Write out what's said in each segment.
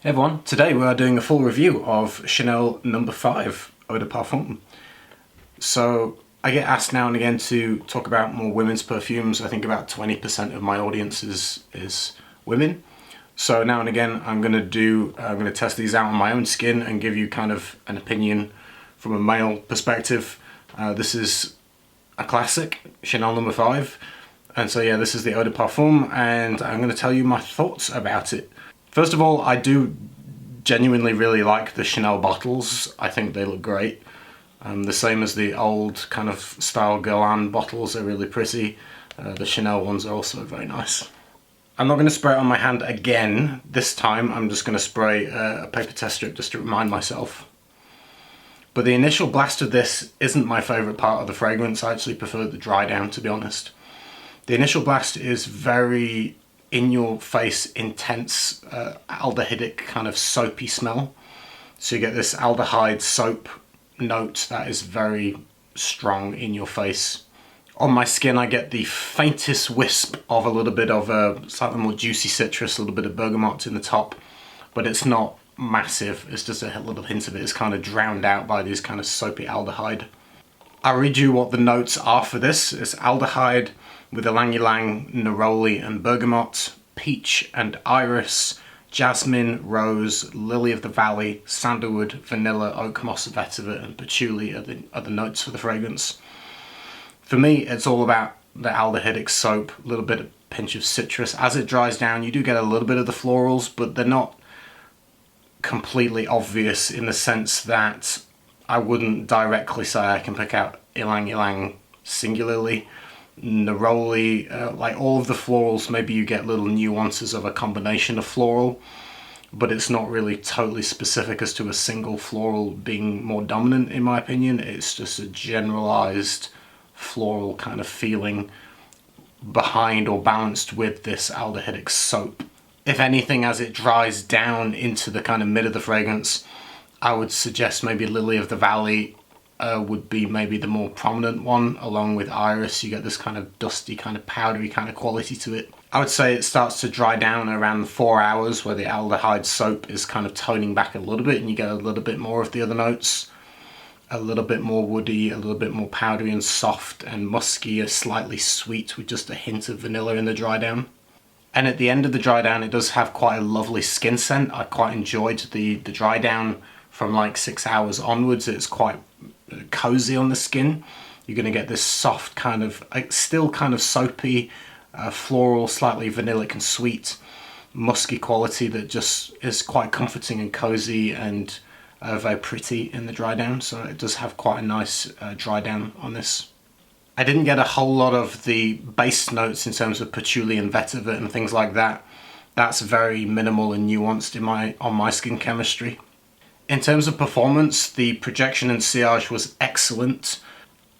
Hey everyone, today we are doing a full review of Chanel No. 5 Eau de Parfum. So I get asked now and again to talk about more women's perfumes. I think about 20% of my audience is women. So now and again I'm going to test these out on my own skin and give you kind of an opinion from a male perspective. This is a classic, Chanel No. 5. And so yeah, this is the Eau de Parfum and I'm going to tell you my thoughts about it. First of all, I do genuinely really like the Chanel bottles. I think they look great. The same as the old kind of style Guerlain bottles are really pretty. The Chanel ones are also very nice. I'm not going to spray it on my hand again. This time I'm just going to spray a paper test strip just to remind myself. But the initial blast of this isn't my favourite part of the fragrance. I actually prefer the dry down, to be honest. The initial blast is very in your face, intense, aldehydic kind of soapy smell. So you get this aldehyde soap note that is very strong in your face. On my skin I get the faintest wisp of a little bit of a slightly more juicy citrus, a little bit of bergamot in the top, but it's not massive, it's just a little hint of it. It's kind of drowned out by these kind of soapy aldehyde. I'll read you what the notes are for this. It's aldehyde with ylang-ylang, neroli and bergamot, peach and iris, jasmine, rose, lily of the valley, sandalwood, vanilla, oak moss, vetiver and patchouli are the notes for the fragrance. For me, it's all about the aldehydic soap, a little bit of pinch of citrus. As it dries down, you do get a little bit of the florals, but they're not completely obvious in the sense that I wouldn't directly say I can pick out ylang-ylang singularly. Neroli, like all of the florals, maybe you get little nuances of a combination of floral, but it's not really totally specific as to a single floral being more dominant, in my opinion. It's just a generalized floral kind of feeling behind or balanced with this aldehydic soap. If anything, as it dries down into the kind of mid of the fragrance, I would suggest maybe Lily of the Valley would be maybe the more prominent one, along with iris. You get this kind of dusty, kind of powdery kind of quality to it. I would say it starts to dry down around 4 hours, where the aldehyde soap is kind of toning back a little bit and you get a little bit more of the other notes. A little bit more woody, a little bit more powdery and soft and musky, slightly sweet with just a hint of vanilla in the dry down. And at the end of the dry down, it does have quite a lovely skin scent. I quite enjoyed the dry down from like 6 hours onwards. It's quite cozy on the skin. You're going to get this soft kind of, still kind of soapy, floral, slightly vanillic and sweet, musky quality that just is quite comforting and cozy and very pretty in the dry down. So it does have quite a nice dry down on this. I didn't get a whole lot of the base notes in terms of patchouli and vetiver and things like that. That's very minimal and nuanced on my skin chemistry. In terms of performance, the projection and sillage was excellent.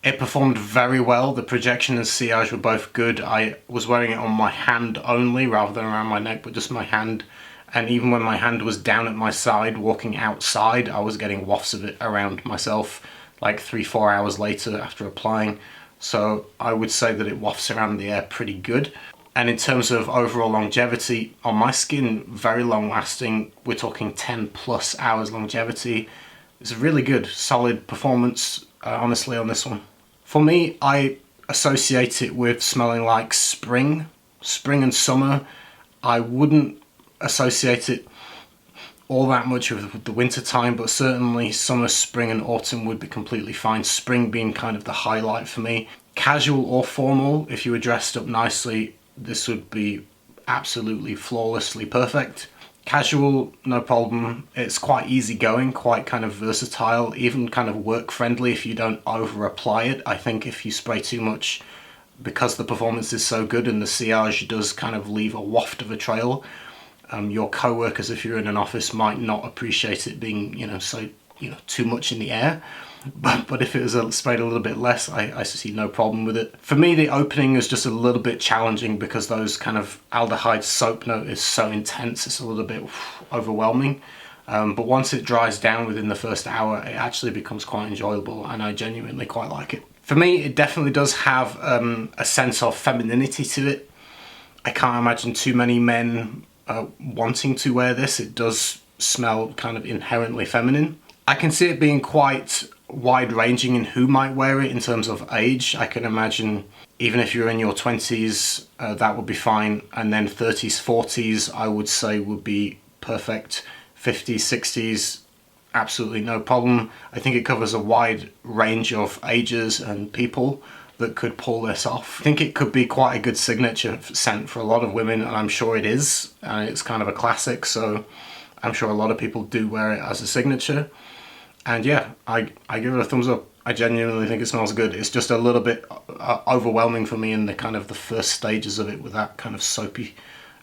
It performed very well. The projection and sillage were both good. I was wearing it on my hand only rather than around my neck, but just my hand. And even when my hand was down at my side walking outside, I was getting wafts of it around myself like 3-4 hours later after applying. So I would say that it wafts around the air pretty good. And in terms of overall longevity, on my skin, very long lasting. We're talking 10+ hours longevity. It's a really good, solid performance, honestly, on this one. For me, I associate it with smelling like spring and summer. I wouldn't associate it all that much with the winter time, but certainly summer, spring and autumn would be completely fine. Spring being kind of the highlight for me. Casual or formal, if you were dressed up nicely, this would be absolutely flawlessly perfect. Casual, no problem. It's quite easygoing, quite kind of versatile, even kind of work friendly if you don't over apply it. I think if you spray too much, because the performance is so good and the sillage does kind of leave a waft of a trail, your co-workers, if you're in an office, might not appreciate it being, too much in the air. But if it was sprayed a little bit less, I see no problem with it. For me, the opening is just a little bit challenging because those kind of aldehyde soap note is so intense, it's a little bit overwhelming. But once it dries down within the first hour, it actually becomes quite enjoyable and I genuinely quite like it. For me, it definitely does have a sense of femininity to it. I can't imagine too many men wanting to wear this. It does smell kind of inherently feminine. I can see it being quite wide-ranging in who might wear it in terms of age. I can imagine even if you're in your 20s, that would be fine. And then 30s, 40s, I would say would be perfect. 50s, 60s, absolutely no problem. I think it covers a wide range of ages and people that could pull this off. I think it could be quite a good signature scent for a lot of women, and I'm sure it is. And it's kind of a classic, so I'm sure a lot of people do wear it as a signature. And yeah, I give it a thumbs up. I genuinely think it smells good. It's just a little bit overwhelming for me in the kind of the first stages of it, with that kind of soapy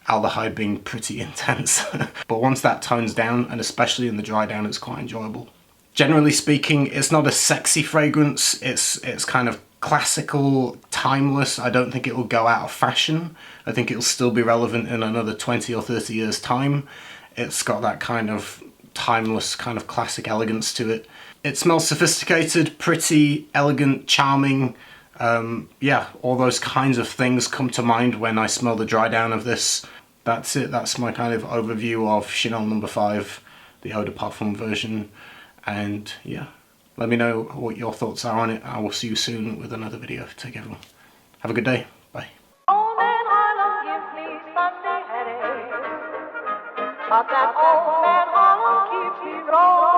aldehyde being pretty intense. But once that tones down, and especially in the dry down, it's quite enjoyable. Generally speaking, it's not a sexy fragrance. It's kind of classical, timeless. I don't think it will go out of fashion. I think it'll still be relevant in another 20 or 30 years time. It's got that kind of timeless, kind of classic elegance to it. It smells sophisticated, pretty, elegant, charming. Yeah, all those kinds of things come to mind when I smell the dry down of this. That's it. That's my kind of overview of Chanel No. 5, the Eau de Parfum version. And yeah, let me know what your thoughts are on it. I will see you soon with another video. Take care, everyone. Have a good day. Bye. Old man Harlem gives me Sunday headache, but that old man Harlem keeps me rolling.